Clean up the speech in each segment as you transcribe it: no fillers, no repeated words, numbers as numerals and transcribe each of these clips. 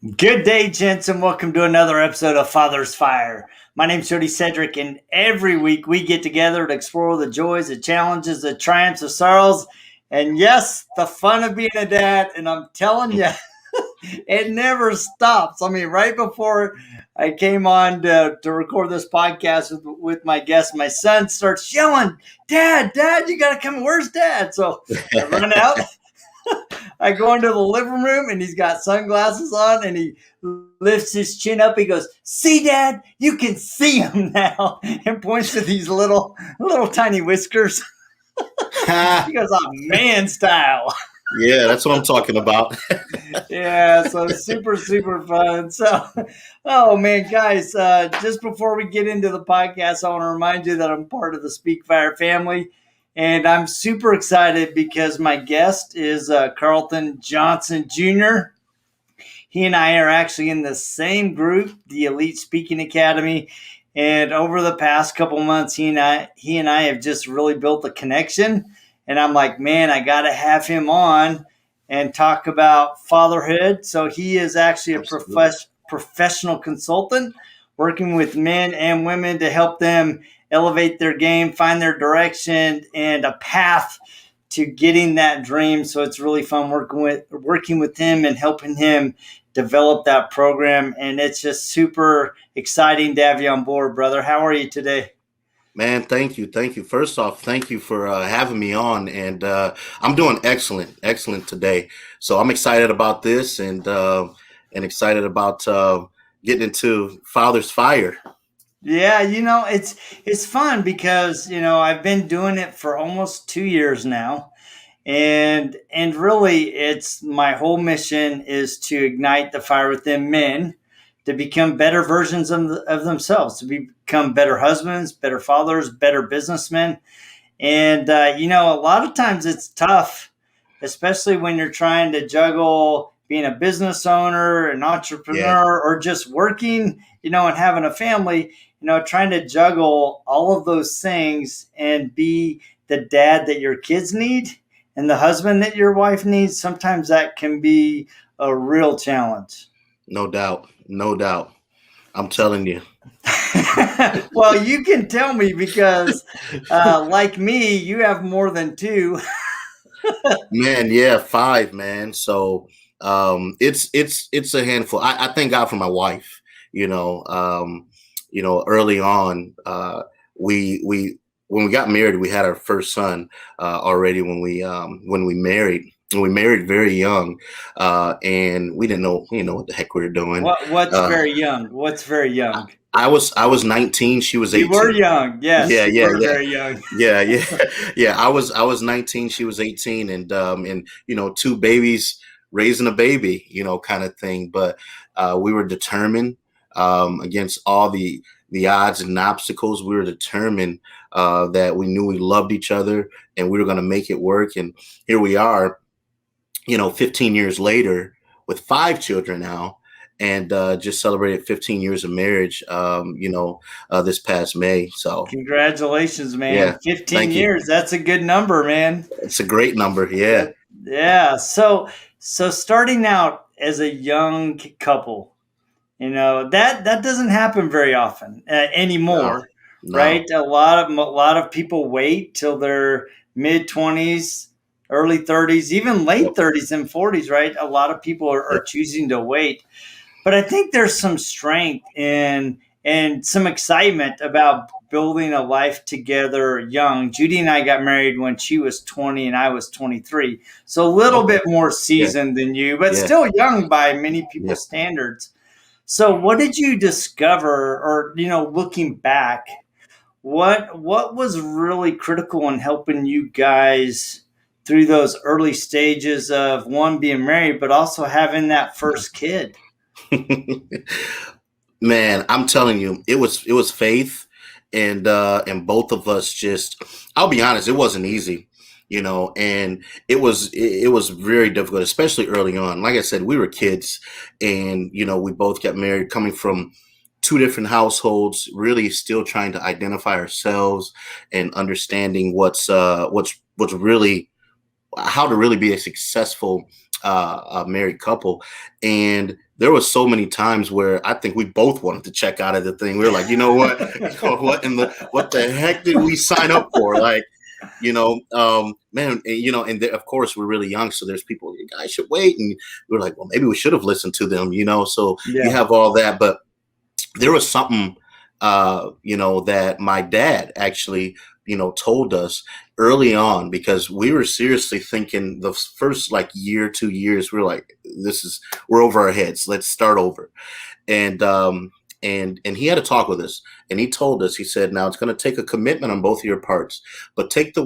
Good day, gents, and welcome to another episode of Father's Fire. My name's Jody Cedric, and every week we get together to explore the joys, the challenges, the triumphs, the sorrows, and yes, the fun of being a dad. And I'm telling you, it never stops. I mean, right before I came on to record this podcast with my guest, my son starts yelling, Dad, you got to come. Where's Dad? So I run out. I go into the living room and he's got sunglasses on and he lifts his chin up. He goes, "See, Dad, you can see him now," and points to these little tiny whiskers. He goes, "Oh, man style." Yeah, that's what I'm talking about. Yeah, so super fun. So, oh man, guys, just before we get into the podcast, I want to remind you that I'm part of the Speak Fire family. And I'm super excited because my guest is Carlton Johnson Jr. He and I are actually in the same group, the Elite Speaking Academy. And over the past couple months, he and I have just really built a connection. And I'm like, man, I got to have him on and talk about fatherhood. So he is actually a professional consultant working with men and women to help them elevate their game, find their direction, and a path to getting that dream. So it's really fun working with him and helping him develop that program. And it's just super exciting to have you on board, brother. How are you today? Man, thank you. Thank you. First off, thank you for having me on. And I'm doing excellent today. So I'm excited about this and excited about getting into Father's Fire. Yeah, it's fun because I've been doing it for almost 2 years now, and really, it's my whole mission is to ignite the fire within men to become better versions of themselves, to become better husbands, better fathers, better businessmen. And a lot of times it's tough, especially when you're trying to juggle being a business owner, an Yeah, entrepreneur, or just working, and having a family, trying to juggle all of those things and be the dad that your kids need and the husband that your wife needs. Sometimes that can be a real challenge. no doubt. No doubt. I'm telling you. Well, you can tell me because, like me, you have more than two. Man, yeah, five, man. So it's a handful. I thank God for my wife. Early on, we when we got married, we had our first son already when we married. And we married very young, and we didn't know what the heck we were doing. What's Uh, very young? What's very I, young? I was 19, she was You were 18. young. Yes, Yeah, you yeah, were yeah. very young. Yeah, yeah, yeah. I was 19, she was 18, and two babies raising a baby, kind of thing. But we were determined against all the odds and obstacles. We were determined that we knew we loved each other and we were going to make it work. And here we are, 15 years later with five children now. And just celebrated 15 years of marriage, this past May. So, Congratulations, man. yeah, 15 thank you. years. That's a good number, man. It's a great number. Yeah. Yeah. So starting out as a young couple, that doesn't happen very often No, anymore, right? no. A lot of people wait till their mid 20s, early 30s, even late Yep. 30s and 40s, right? A lot of people are Yep. choosing to wait. But I think there's some strength in and some excitement about building a life together young. Judy and I got married when she was 20 and I was 23. So a little Okay. bit more Yeah. seasoned than you, but Yeah. still young by many Yeah. people's standards. So what did you discover or looking back, what was really critical in helping you guys through those early stages of one being married but also having that first kid? Man, I'm telling you, it was faith, and both of us just. I'll be honest, it wasn't easy, and it was very difficult, especially early on. Like I said, we were kids, and we both got married, coming from two different households, really still trying to identify ourselves and understanding what's really how to really be a successful married couple. And there was so many times where I think we both wanted to check out of the thing. We were like, you know what, what the heck did we sign up for? Like, man, and of course we're really young, so there's people, you guys should wait, and we're like, well, maybe we should have listened to them, so you Yeah. have all that. But there was something, that my dad actually, told us early on, because we were seriously thinking the first like year, 2 years, we're like, we're over our heads. Let's start over. And he had a talk with us, and he told us, he said, now it's going to take a commitment on both of your parts, but take that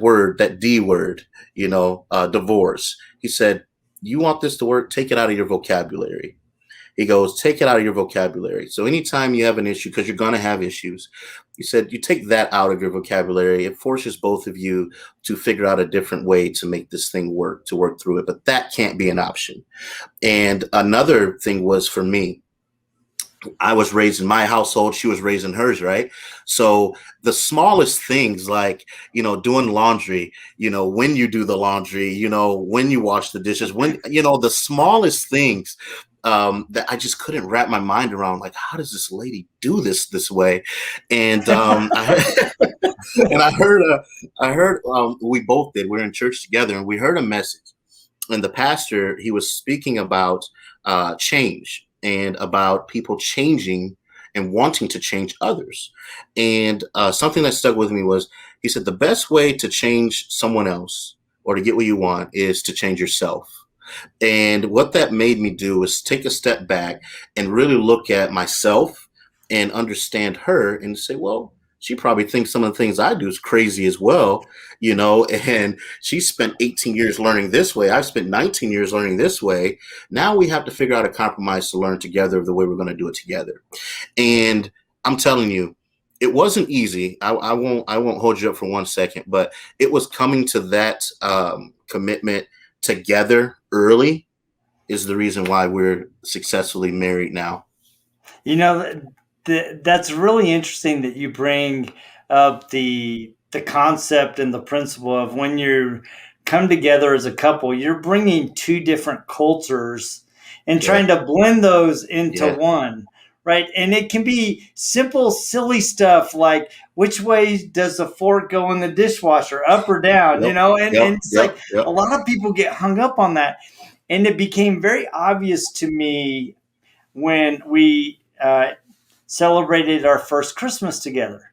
word, that D word, divorce. He said, you want this to work, take it out of your vocabulary. He goes, take it out of your vocabulary. So anytime you have an issue, because you're going to have issues, he said, you take that out of your vocabulary. It forces both of you to figure out a different way to make this thing work, to work through it. But that can't be an option. And another thing was, for me, I was raised in my household. She was raised in hers, right? So the smallest things, like, doing laundry, when you do the laundry, when you wash the dishes, when, the smallest things, that I just couldn't wrap my mind around. Like, how does this lady do this way? And I heard, we both did. We were in church together, and we heard a message. And the pastor, he was speaking about change, and about people changing and wanting to change others. And something that stuck with me was, he said, the best way to change someone else or to get what you want is to change yourself. And what that made me do was take a step back and really look at myself and understand her, and say, well, she probably thinks some of the things I do is crazy as well, and she spent 18 years learning this way. I've spent 19 years learning this way. Now we have to figure out a compromise to learn together the way we're going to do it together. And I'm telling you, it wasn't easy. I won't hold you up for 1 second, but it was coming to that commitment together early is the reason why we're successfully married now. That's really interesting that you bring up the concept and the principle of, when you come together as a couple, you're bringing two different cultures and Yeah. trying to blend those into Yeah. one, right? And it can be simple, silly stuff like, which way does the fork go in the dishwasher, up or down, Yep. and Yep. it's like, Yep. Yep. a lot of people get hung up on that. And it became very obvious to me when we celebrated our first Christmas together.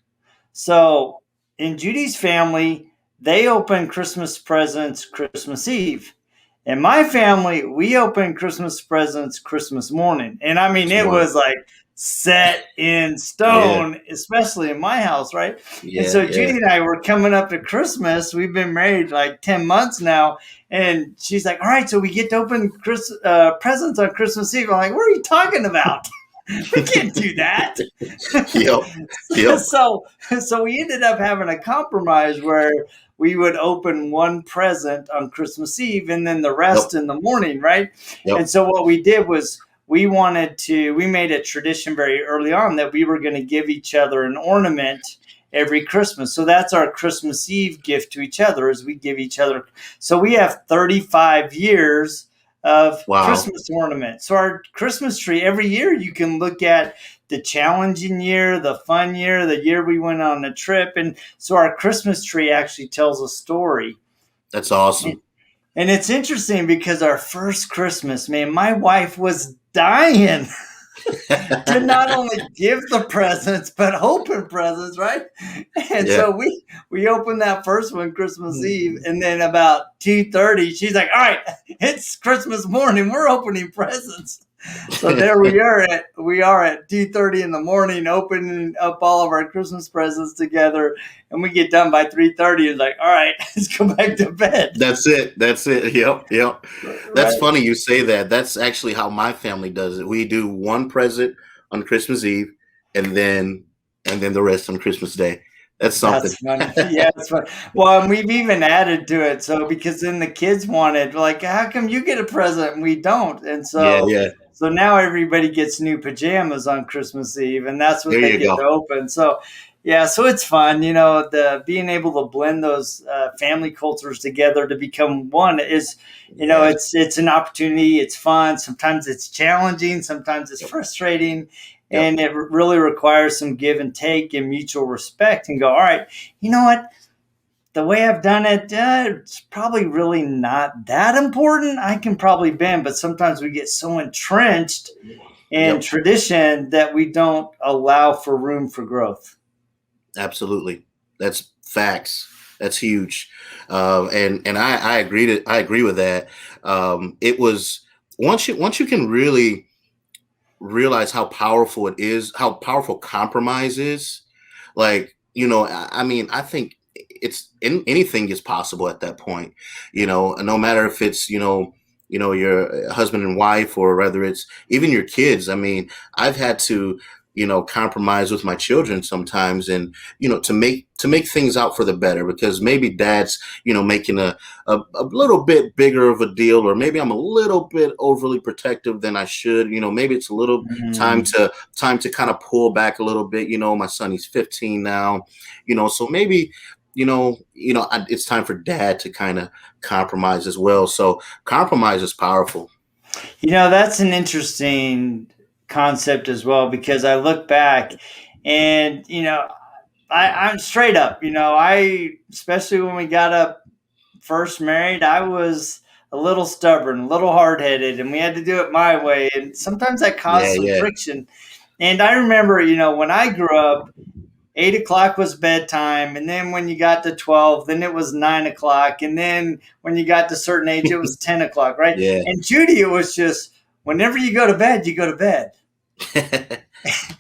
So in Judy's family, they open Christmas presents Christmas Eve. In my family, we open Christmas presents Christmas morning. And I mean, it Smart. was like set in Yeah. stone, especially in my house, right? And Yeah. so Yeah. Judy and I were coming up to Christmas. We've been married like 10 months now. And she's like, all right, so we get to open presents on Christmas Eve. I'm like, what are you talking about? We can't do that. Yep. Yep. so we ended up having a compromise where we would open one present on Christmas Eve and then the Yep. rest in the morning, right? Yep. And so what we did was, we made a tradition very early on that we were going to give each other an ornament every Christmas. So that's our Christmas Eve gift to each other, is we give each other. So we have 35 years of Wow. Christmas ornaments. So our Christmas tree, every year you can look at the challenging year, the fun year, the year we went on a trip. And so our Christmas tree actually tells a story. That's awesome. And it's interesting because our first Christmas, man, my wife was dying to not only give the presents but open presents, right? And Yeah. so we opened that first one Christmas Eve, and then about 2:30, she's like, "All right, it's Christmas morning. We're opening presents." So there we are at 2:30 in the morning, opening up all of our Christmas presents together, and we get done by 3:30. It's like, all right, let's go back to bed. That's it. That's it. Yep. Yep. That's Right. funny you say that. That's actually how my family does it. We do one present on Christmas Eve, and then the rest on Christmas Day. That's something. That's funny. Yeah, that's funny. Well, and we've even added to it. So because then the kids wanted, like, how come you get a present and we don't? And Yeah. so Yeah. now everybody gets new pajamas on Christmas Eve, and that's what There they you get go. to open. So Yeah, so it's fun, the being able to blend those family cultures together to become one is, Yeah. it's an opportunity. It's fun. Sometimes it's challenging. Sometimes it's Yep. frustrating, Yep. and it really requires some give and take and mutual respect. And go, all right, you know what? The way I've done it, it's probably really not that important. I can probably bend, but sometimes we get so entrenched in Yep. tradition that we don't allow for room for growth. Absolutely. That's facts. That's huge. And I agree with that. It was once you can really realize how powerful it is, how powerful compromise is. Like, I mean, I think anything is possible at that point. No matter if it's your husband and wife, or whether it's even your kids. I mean, I've had to compromise with my children sometimes, and to make things out for the better, because maybe dad's making a little bit bigger of a deal, or maybe I'm a little bit overly protective than I should. Maybe it's a little time Mm. to kind of pull back a little bit. My son, he's 15 now. So maybe it's time for dad to kind of compromise as well. So compromise is powerful. That's an interesting concept as well, because I look back and, I'm straight up, especially when we got up first married, I was a little stubborn, a little hard headed, and we had to do it my way. And sometimes that caused Yeah, some yeah. friction. And I remember, when I grew up, 8 o'clock was bedtime, and then when you got to 12, then it was 9 o'clock, and then when you got to a certain age, it was 10 o'clock, right? Yeah. And Judy, it was just whenever you go to bed, you go to bed.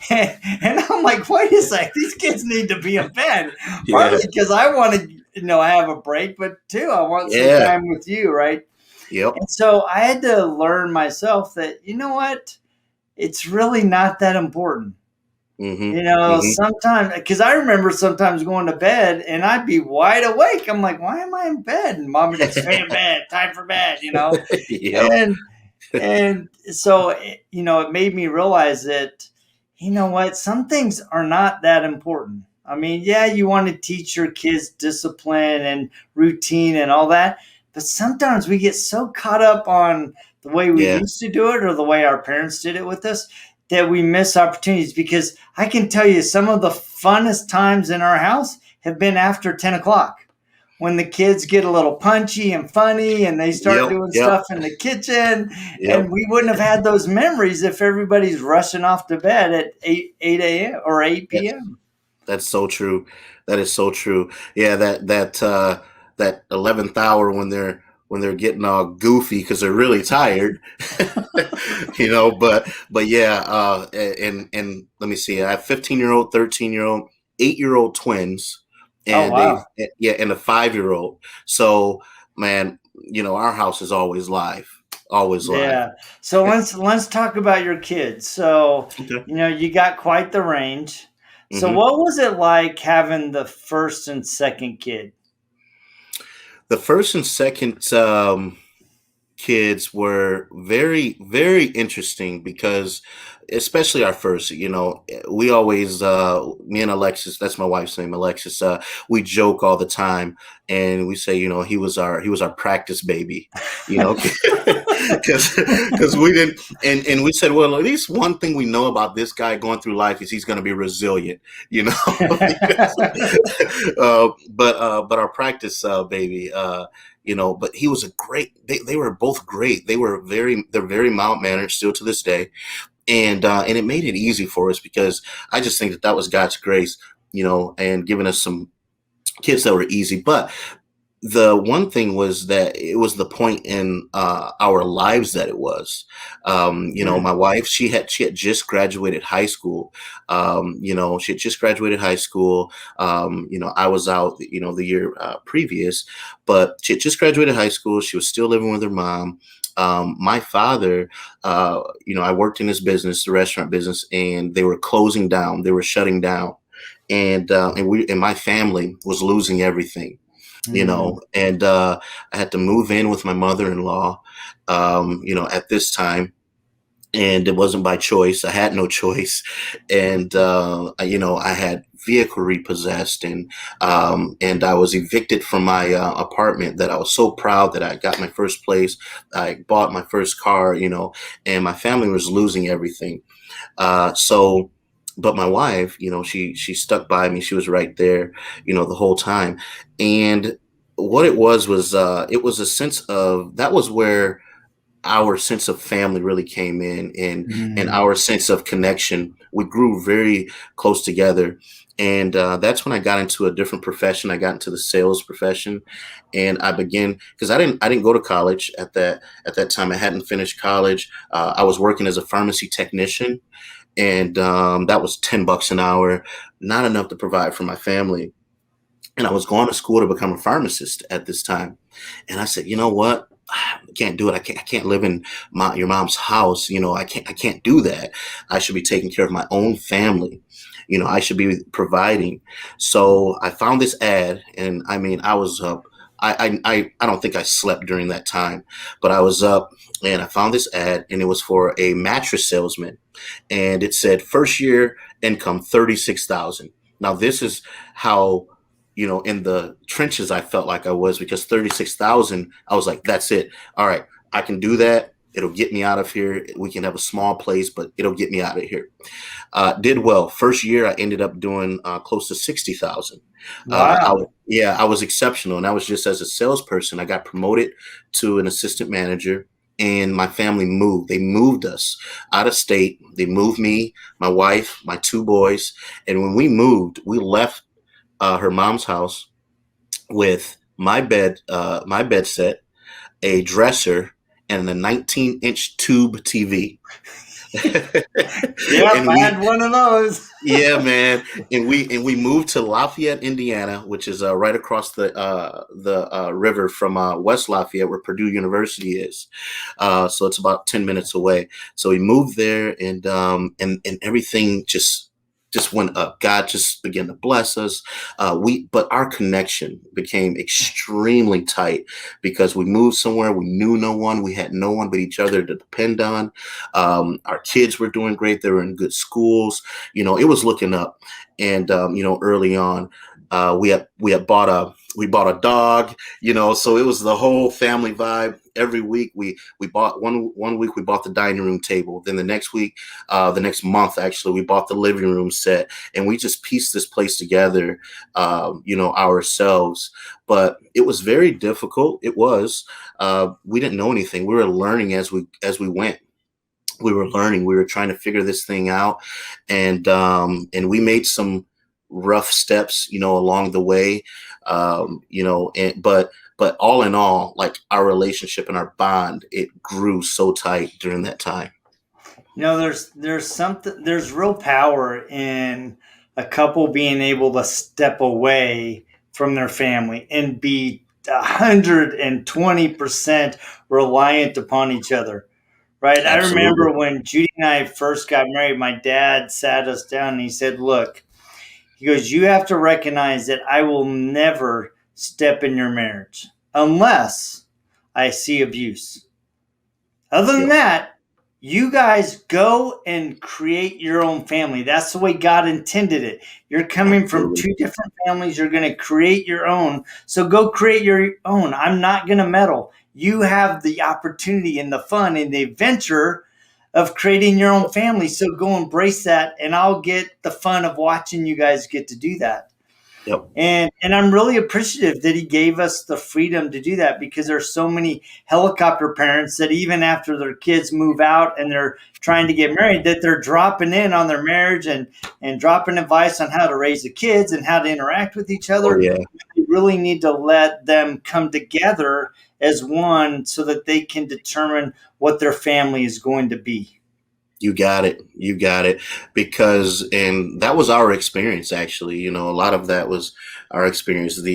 And I'm like, wait a sec, these kids need to be in bed. Yeah. Partly because I want to, have a break, but two, I want some Yeah. time with you, right? Yep. And so I had to learn myself that, what? It's really not that important. Mm-hmm. Mm-hmm. Sometimes, because I remember sometimes going to bed and I'd be wide awake. I'm like, why am I in bed? And mom would just stay in bed, time for bed. Yep. And and so it made me realize that what, some things are not that important. I mean, yeah, you want to teach your kids discipline and routine and all that, but sometimes we get so caught up on the way we Yeah. used to do it or the way our parents did it with us that we miss opportunities. Because I can tell you, some of the funnest times in our house have been after 10 o'clock, when the kids get a little punchy and funny and they start Yep. doing Yep. stuff in the kitchen. Yep. And we wouldn't have had those memories if everybody's rushing off to bed at 8 a.m. or 8 That's p.m. that's so true. That is so true. Yeah, that 11th hour when they're getting all goofy because they're really tired. But yeah, and let me see. I have 15-year-old, 13-year-old, 8-year-old twins, Oh, and wow. and a 5-year-old. So man, our house is always live, always live. Yeah. So let's talk about your kids. So, Okay. you got quite the range. So Hmm. what was it like having the first and second kid? The first and second kids were very, very interesting, because especially our first, we always me and Alexis, that's my wife's name, Alexis, we joke all the time, and we say, he was our practice baby, because we didn't, and we said, well, at least one thing we know about this guy going through life is he's going to be resilient, you know. But our practice baby, but he was a great, they were both great. They're very mild mannered still to this day. And it made it easy for us, because I just think that was God's grace, and giving us some kids that were easy. But the one thing was that it was the point in our lives that it was. My Mm. wife, she had just graduated high school. She had just graduated high school. I was out, the year previous, but she had just graduated high school. She was still living with her mom. My father, I worked in his business, the restaurant business, and they were closing down. They were shutting down, and my family was losing everything, Mm. and I had to move in with my mother-in-law, at this time. and it wasn't by choice. I had no choice, and I had vehicle repossessed, and I was evicted from my apartment. That I was so proud that I got my first place. I bought my first car, and my family was losing everything. So, but my wife, she stuck by me. She was right there, the whole time, and what it was a sense of that was where our sense of family really came in, and Mm. our sense of connection. We grew very close together, and that's when I got into a different profession. I got into the sales profession, and I began because I didn't go to college at that time. I hadn't finished college. I was working as a pharmacy technician, and that was $10 an hour, not enough to provide for my family. And I was going to school to become a pharmacist at this time. And I said, you know what? I can't do it. I can't live in your mom's house. I can't do that. I should be taking care of my own family. I should be providing. So I found this ad, and I mean, I was up. I don't think I slept during that time, but I was up, and I found this ad, and it was for a mattress salesman, and it said first year income 36,000. Now this is how, in the trenches I felt like I was, because 36,000, I was like, that's it. All right, I can do that. It'll get me out of here. We can have a small place, but it'll get me out of here. Did well. First year, I ended up doing close to 60,000. Wow. Yeah, I was exceptional, and I was just as a salesperson. I got promoted to an assistant manager, and my family moved. They moved us out of state. They moved me, my wife, my two boys, and when we moved, we left her mom's house with my bed set, a dresser, and a 19-inch tube TV. Yep, and I we had one of those. Yeah, man, and we moved to Lafayette, Indiana, which is right across the river from West Lafayette, where Purdue University is. So it's about 10 minutes away. So we moved there, and everything just went up. God just began to bless us. But our connection became extremely tight because we moved somewhere. We knew no one. We had no one but each other to depend on. Our kids were doing great. They were in good schools. It was looking up. And early on, we bought a dog. So it was the whole family vibe. Every week we bought one week we bought the dining room table. Then the next month actually, we bought the living room set, and we just pieced this place together, ourselves. But it was very difficult. It was. We didn't know anything. We were learning as we went. We were learning. We were trying to figure this thing out, and we made some rough steps, along the way, but all in all, like, our relationship and our bond, it grew so tight during that time. There's real power in a couple being able to step away from their family and be 120% reliant upon each other. Right. I Absolutely. remember when Judy and I first got married, my dad sat us down and he said, look, he goes, you have to recognize that I will never step in your marriage unless I see abuse. Other than Yep. that, you guys go and create your own family. That's the way God intended it. You're coming from Absolutely. two different families. You're going to create your own. So go create your own. I'm not going to meddle. You have the opportunity and the fun and the adventure of creating your own family. So go embrace that, and I'll get the fun of watching you guys get to do that. Yep. And I'm really appreciative that he gave us the freedom to do that, because there's so many helicopter parents that even after their kids move out and they're trying to get married, that they're dropping in on their marriage and dropping advice on how to raise the kids and how to interact with each Oh other. yeah. We really need to let them come together as one so that they can determine what their family is going to be. You got it. You got it. Because, and that was our experience, actually. A lot of that was our experience. And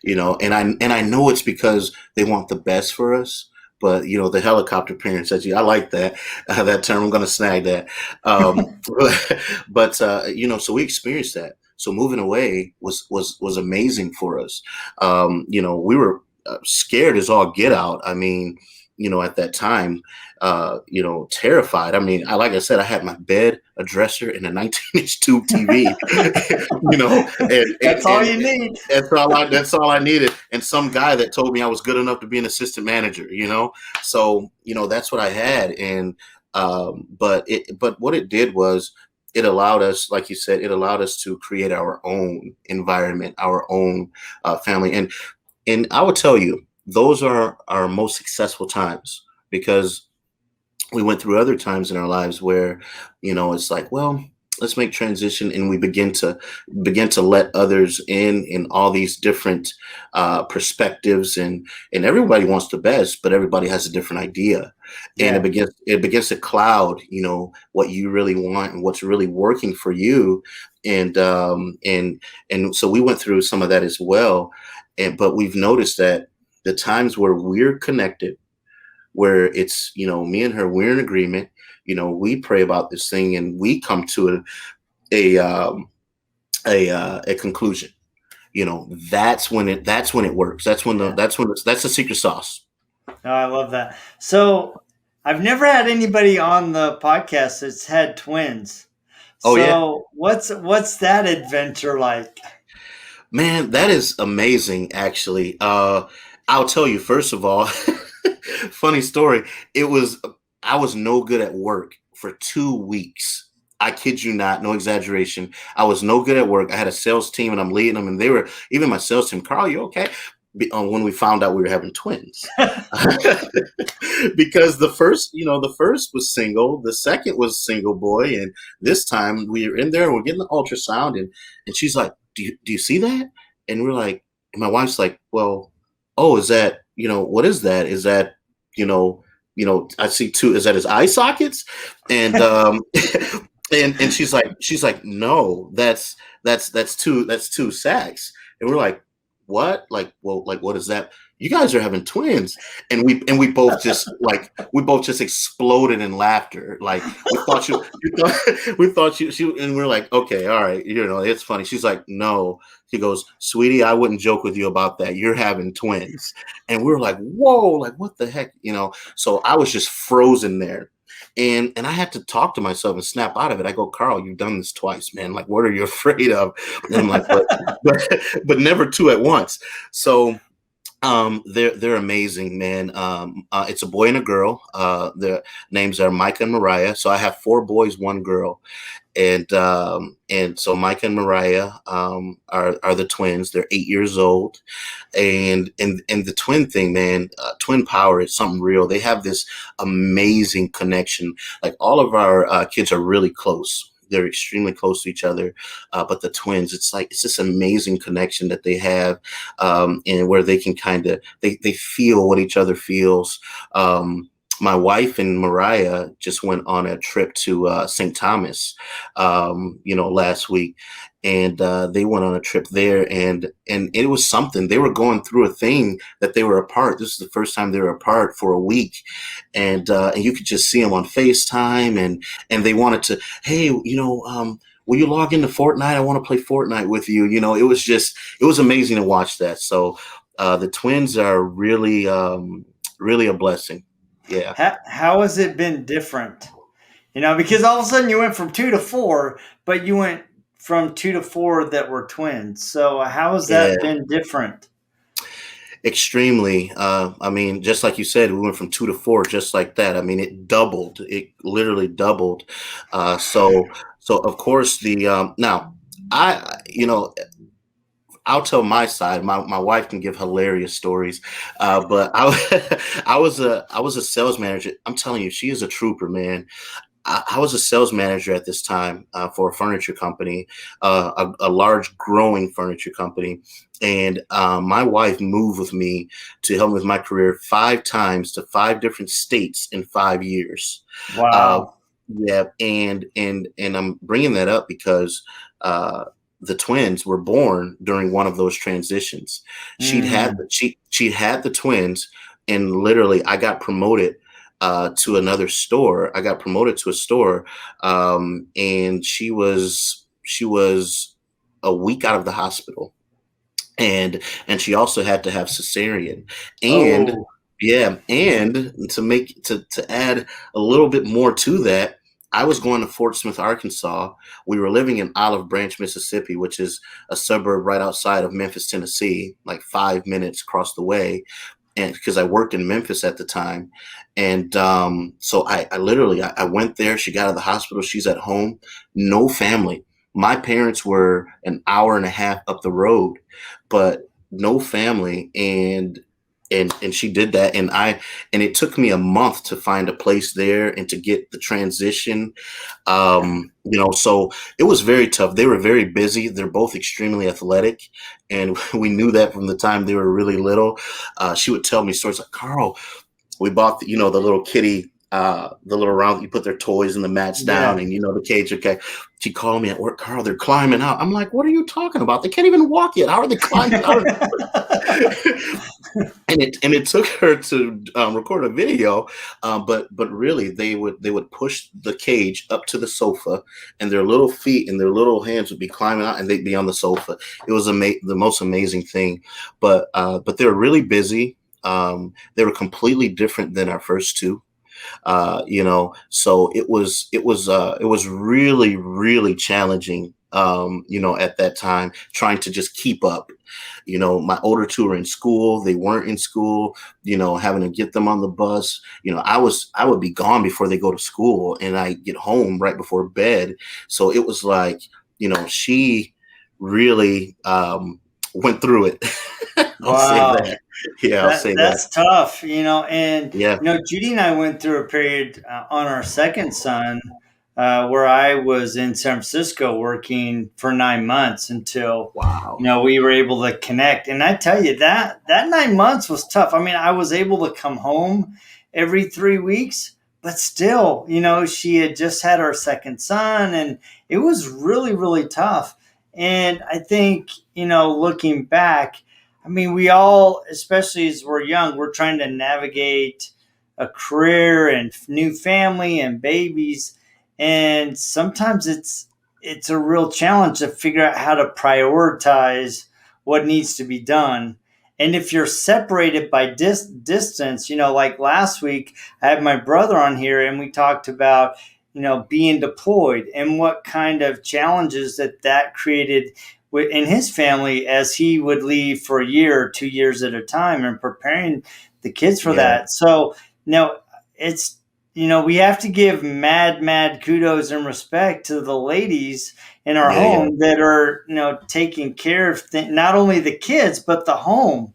I know it's because they want the best for us. But, the helicopter parents, I like that, that term. I'm going to snag that. But so we experienced that. So moving away was amazing for us. We were scared as all get out. I mean, at that time, terrified. I mean, like I said, I had my bed, a dresser, and a 19-inch tube TV, and, That's all you need. that's all I needed. And some guy that told me I was good enough to be an assistant manager. So, that's what I had. And, but what it did was it allowed us, like you said, it allowed us to create our own environment, our own family. And I would tell you, those are our most successful times because we went through other times in our lives where, it's like, well, let's make transition, and we begin to let others in all these different perspectives, and everybody wants the best, but everybody has a different idea, and Yeah. it begins to cloud, what you really want and what's really working for you, and so we went through some of that as well, but we've noticed that the times where we're connected, where it's me and her, we're in agreement, we pray about this thing and we come to a conclusion. That's when it works. Yeah. That's the secret sauce. No, I love that. So I've never had anybody on the podcast that's had twins. Oh yeah, So what's that adventure like? man, that is amazing. Actually, I'll tell you, first of all, funny story. It was I was no good at work for 2 weeks. I kid you not, no exaggeration. I was no good at work. I had a sales team and I'm leading them, and they were even my sales team. Carl, you okay? When we found out we were having twins, because the first was single, the second was single boy, and this time we were in there and we're getting the ultrasound, and she's like, do you see that? And we're like, and my wife's like, well, oh, is that, what is that? Is that, you know, I see two, is that his eye sockets? And and she's like, no, that's two sacks. And we're like, what? Like, well, like, what is that? You guys are having twins. And we both just exploded in laughter. Like, we thought she, and we're like, okay, all right, it's funny. She's like, no. She goes, sweetie, I wouldn't joke with you about that. You're having twins. And we were like, whoa, like, what the heck? So I was just frozen there. And I had to talk to myself and snap out of it. I go, Carl, you've done this twice, man. Like, what are you afraid of? And I'm like, but but never two at once. So they're amazing, man. It's a boy and a girl. Their names are Micah and Mariah. So I have four boys, one girl, and so Micah and Mariah are the twins. They're 8 years old, and the twin thing, man. Twin power is something real. They have this amazing connection. Like, all of our kids are really close. They're extremely close to each other, but the twins, it's this amazing connection that they have, and where they can kind of they feel what each other feels. My wife and Mariah just went on a trip to St. Thomas, last week, and they went on a trip there, and it was something. They were going through a thing that they were apart. This is the first time they were apart for a week, and you could just see them on FaceTime, and they wanted to, hey, will you log into Fortnite? I want to play Fortnite with you. It was amazing to watch that. So the twins are really, really a blessing. Yeah. How has it been different? Because all of a sudden you went from two to four, but you went from two to four that were twins. So how has Yeah. that been different? Extremely. I mean, just like you said, we went from two to four, just like that. I mean, it doubled. It literally doubled. So of course now I, I'll tell my side. My wife can give hilarious stories, but I was a sales manager. I'm telling you, she is a trooper, man. I was a sales manager at this time for a furniture company, a large growing furniture company. And my wife moved with me to help me with my career 5 times to 5 different states in 5 years. Uh, Wow. yeah, and I'm bringing that up because the twins were born during one of those transitions. Mm. She had the twins, and literally, I got promoted to another store. I got promoted to a store, and she was a week out of the hospital, and she also had to have cesarean, and Oh. Yeah, and to add a little bit more to that, I was going to Fort Smith, Arkansas. We were living in Olive Branch, Mississippi, which is a suburb right outside of Memphis, Tennessee, like 5 minutes across the way. And because I worked in Memphis at the time, and so I literally I went there. She got out of the hospital. She's at home, no family. My parents were an hour and a half up the road, but no family, and she did that, and it took me a month to find a place there and to get the transition. So it was very tough. They were very busy. They're both extremely athletic, and we knew that from the time they were really little. She would tell me stories like, Carl, we bought the little kitty, the little round, you put their toys and the mats down, Yeah. and the cage. Okay, she called me at work, Carl, they're climbing out. I'm like, what are you talking about? They can't even walk yet. How are they climbing out? And it took her to record a video, but really they would push the cage up to the sofa, and their little feet and their little hands would be climbing out, and they'd be on the sofa. It was the most amazing thing, but they were really busy. They were completely different than our first two. So it was really, really challenging, at that time, trying to just keep up. My older two were in school, they weren't in school, having to get them on the bus. I would be gone before they go to school, and I get home right before bed. So it was like, she really went through it. I'll say Wow. that. Yeah, I'll That say that. that's tough, and Yeah. Judy and I went through a period on our second son where I was in San Francisco working for 9 months until Wow. we were able to connect. And I tell you that 9 months was tough. I mean, I was able to come home every 3 weeks, but still, she had just had our second son, and it was really really tough. And I think looking back, I mean, we all, especially as we're young, we're trying to navigate a career and new family and babies, and sometimes it's a real challenge to figure out how to prioritize what needs to be done. And if you're separated by distance, like last week, I had my brother on here, and we talked about being deployed and what kind of challenges that created in his family as he would leave for a year or 2 years at a time, and preparing the kids for Yeah. that. So it's we have to give mad kudos and respect to the ladies in our Yeah. Yeah. home that are taking care of not only the kids but the home,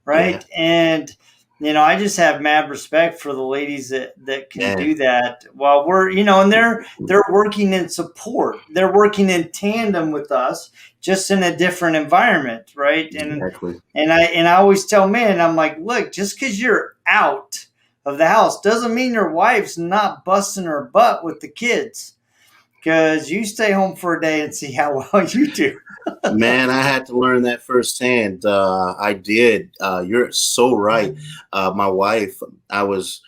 Yeah. right? And I just have mad respect for the ladies that can Man. do that while we're and they're working in support. They're working in tandem with us, just in a different environment, right? and Exactly. and I always tell men, I'm like, look, just because you're out of the house doesn't mean your wife's not busting her butt with the kids, because you stay home for a day and see how well you do. Man, I had to learn that firsthand. I did. You're so right. My wife, I was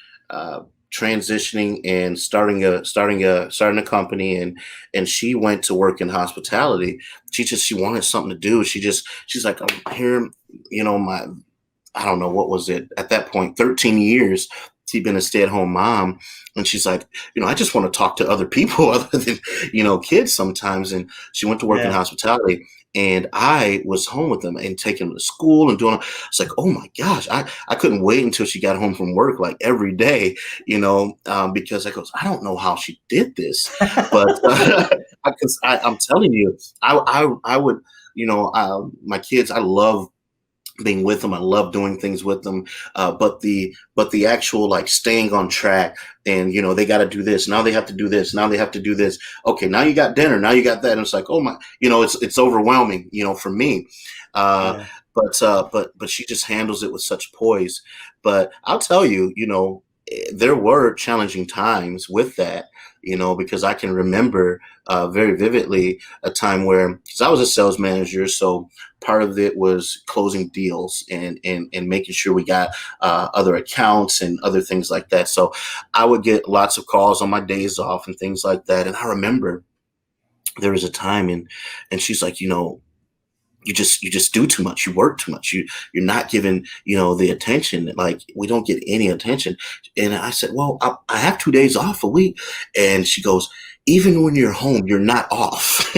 transitioning and starting a company, and she went to work in hospitality. She wanted something to do. She's like, I'm here, my I don't know, what was it at that point, 13 years. She'd been a stay-at-home mom, and she's like, I just want to talk to other people other than, kids sometimes. And she went to work in Yeah. hospitality, and I was home with them and taking them to school and doing. It's like, oh my gosh, I couldn't wait until she got home from work, like every day, because I don't know how she did this, but I'm telling you, I would, my kids, I love being with them. I love doing things with them. But the actual, like, staying on track, and they got to do this now. They have to do this now. They have to do this. Okay, now you got dinner. Now you got that. And it's like, oh my, it's overwhelming. For me. Uh, Yeah. but she just handles it with such poise. But I'll tell you, there were challenging times with that. Because I can remember very vividly a time where, because I was a sales manager, so part of it was closing deals and making sure we got other accounts and other things like that. So I would get lots of calls on my days off and things like that. And I remember there was a time, and she's like, you just do too much. You work too much. You're not giving, the attention. Like, we don't get any attention. And I said, well, I have 2 days off a week. And she goes, even when you're home, you're not off.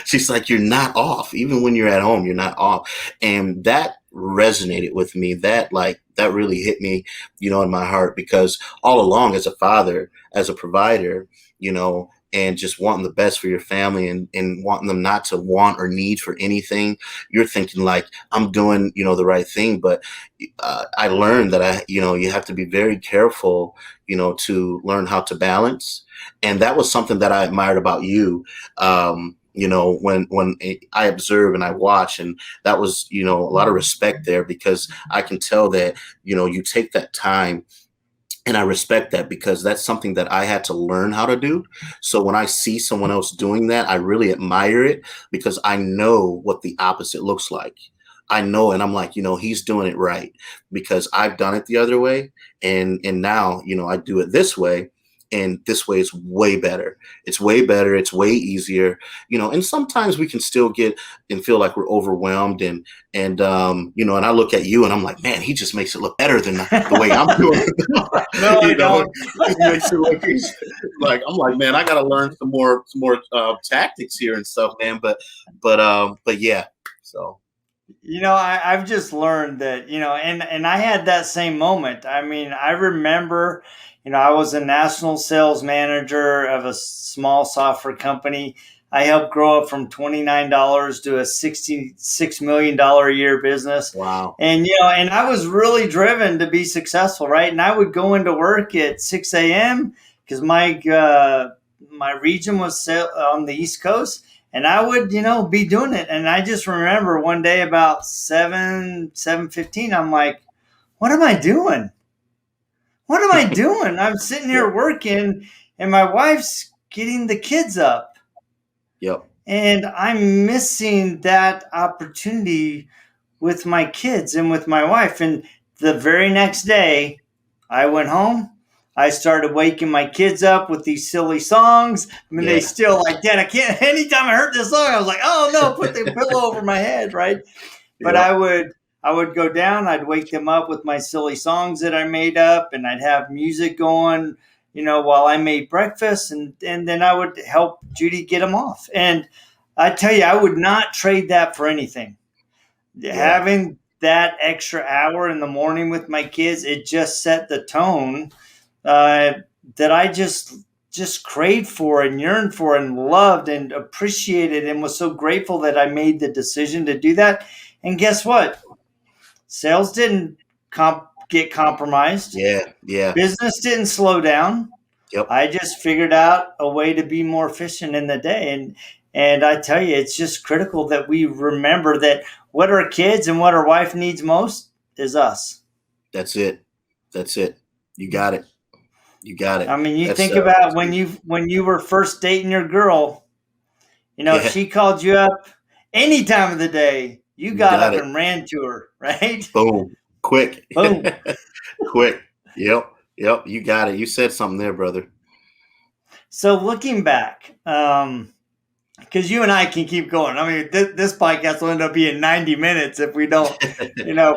She's like, you're not off. Even when you're at home, you're not off. And that resonated with me. That really hit me, in my heart, because all along, as a father, as a provider, and just wanting the best for your family, and wanting them not to want or need for anything, you're thinking like, I'm doing, the right thing. But I learned that you have to be very careful, to learn how to balance. And that was something that I admired about you. When I observe and I watch, and that was, a lot of respect there, because I can tell that, you take that time. And I respect that, because that's something that I had to learn how to do. So when I see someone else doing that, I really admire it, because I know what the opposite looks like. I know, and I'm like, he's doing it right, because I've done it the other way. And now, I do it this way. And this way is way better. It's way better. It's way easier, and sometimes we can still get and feel like we're overwhelmed. And I look at you and I'm like, man, he just makes it look better than the way I'm doing it. No, I don't. He makes it look like, I'm like, man, I got to learn some more tactics here and stuff, man. But yeah, so. I've just learned that, and I had that same moment. I mean, I remember, I was a national sales manager of a small software company. I helped grow it from $29 to a $66 million a year business. Wow. And, and I was really driven to be successful, right? And I would go into work at 6 a.m. because my region was on the East Coast. And I would, be doing it. And I just remember one day about 7:15, I'm like, what am I doing? What am I doing? I'm sitting here working, and my wife's getting the kids up. Yep. And I'm missing that opportunity with my kids and with my wife. And the very next day, I went home. I started waking my kids up with these silly songs. I mean, They still like, Dad, I can't. Anytime I heard this song, I was like, oh no, put the pillow over my head, right? But I would go down. I'd wake them up with my silly songs that I made up, and I'd have music going, while I made breakfast, and then I would help Judy get them off. And I tell you, I would not trade that for anything. Yeah. Having that extra hour in the morning with my kids, it just set the tone that I just craved for and yearned for and loved and appreciated, and was so grateful that I made the decision to do that. And guess what? Sales didn't get compromised. Yeah. Business didn't slow down. Yep. I just figured out a way to be more efficient in the day. And I tell you, it's just critical that we remember that what our kids and what our wife needs most is us. That's it. You got it. I mean, you think about when you were first dating your girl, if she called you up any time of the day, you got up and ran to her, right? Boom. Quick. Boom. Quick. Yep. You got it. You said something there, brother. So looking back, because you and I can keep going. I mean, this podcast will end up being 90 minutes if we don't,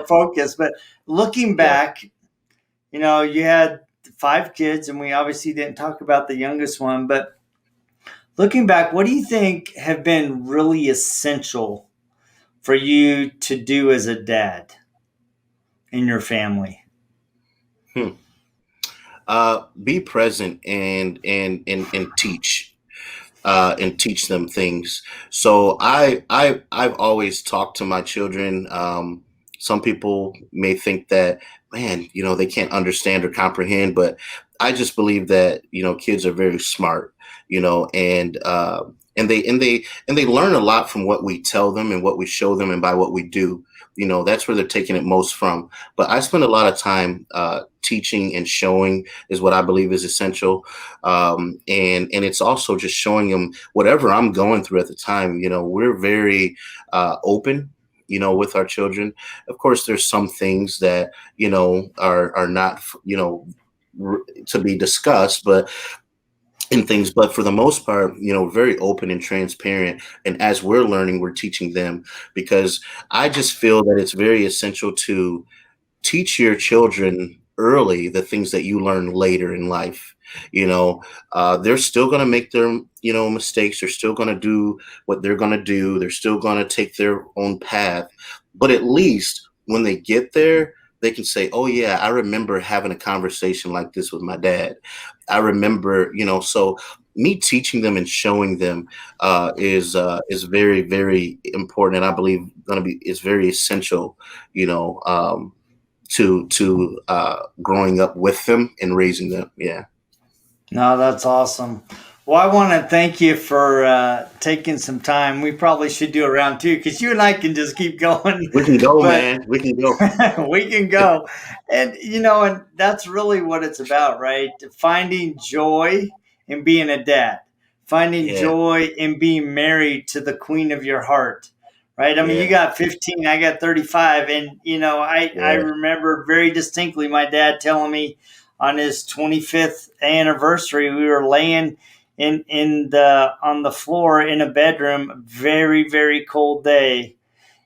focus. But looking back, you had 5 kids, and we obviously didn't talk about the youngest one. But looking back, what do you think have been really essential for you to do as a dad in your family? Be present and teach. And teach them things. So I've always talked to my children. Some people may think that, man, they can't understand or comprehend, but I just believe that, kids are very smart, and they learn a lot from what we tell them and what we show them, and by what we do. That's where they're taking it most from. But I spend a lot of time teaching and showing is what I believe is essential. And it's also just showing them whatever I'm going through at the time. We're very open, with our children. Of course, there's some things that, are not, to be discussed, but and things. But for the most part, very open and transparent. And as we're learning, we're teaching them, because I just feel that it's very essential to teach your children early the things that you learn later in life. You know, they're still going to make their, mistakes. They're still going to do what they're going to do. They're still going to take their own path. But at least when they get there, they can say, oh, yeah, I remember having a conversation like this with my dad. I remember, so me teaching them and showing them is very, very important. And I believe going to be, is very essential, you know, to growing up with them and raising them. Yeah, No, that's awesome. Well, I want to thank you for taking some time. We probably should do a round two because you and I can just keep going, we can go, but man. We can go. we can go. And, and that's really what it's about, right? Finding joy in being a dad, finding Yeah, joy in being married to the queen of your heart, right? I mean, you yeah, got 15, I got 35. And, I yeah, remember very distinctly my dad telling me on his 25th anniversary, we were laying in the on the floor in a bedroom, very, very cold day.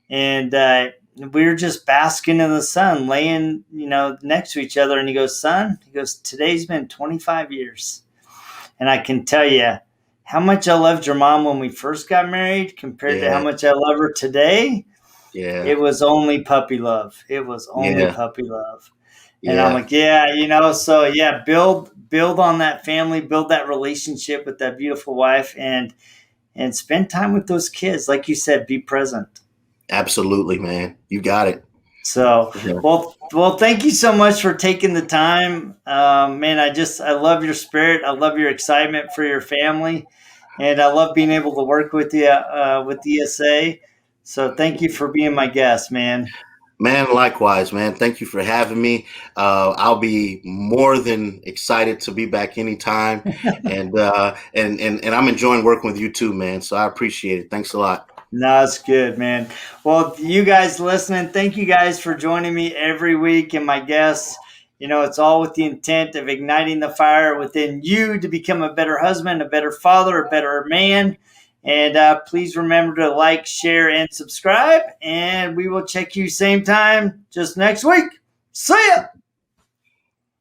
And we were just basking in the sun, laying, next to each other. And he goes, son, he goes, today's been 25 years. And I can tell you how much I loved your mom when we first got married compared to how yeah, much I love her today. yeah, It was only puppy love. It was only yeah, puppy love. And I'm yeah. like, yeah, so yeah, build on that family, build that relationship with that beautiful wife, and spend time with those kids. Like you said, be present. Absolutely, man. You got it. So, Yeah. well, thank you so much for taking the time, man. I love your spirit. I love your excitement for your family, and I love being able to work with you with ESA. So, thank you for being my guest, man. Man, likewise, man. Thank you for having me. I'll be more than excited to be back anytime, and I'm enjoying working with you too, man. So I appreciate it. Thanks a lot. No, it's good, man. Well, you guys listening, thank you guys for joining me every week and my guests. It's all with the intent of igniting the fire within you to become a better husband, a better father, a better man. And please remember to like, share, and subscribe. And we will check you same time just next week. See ya.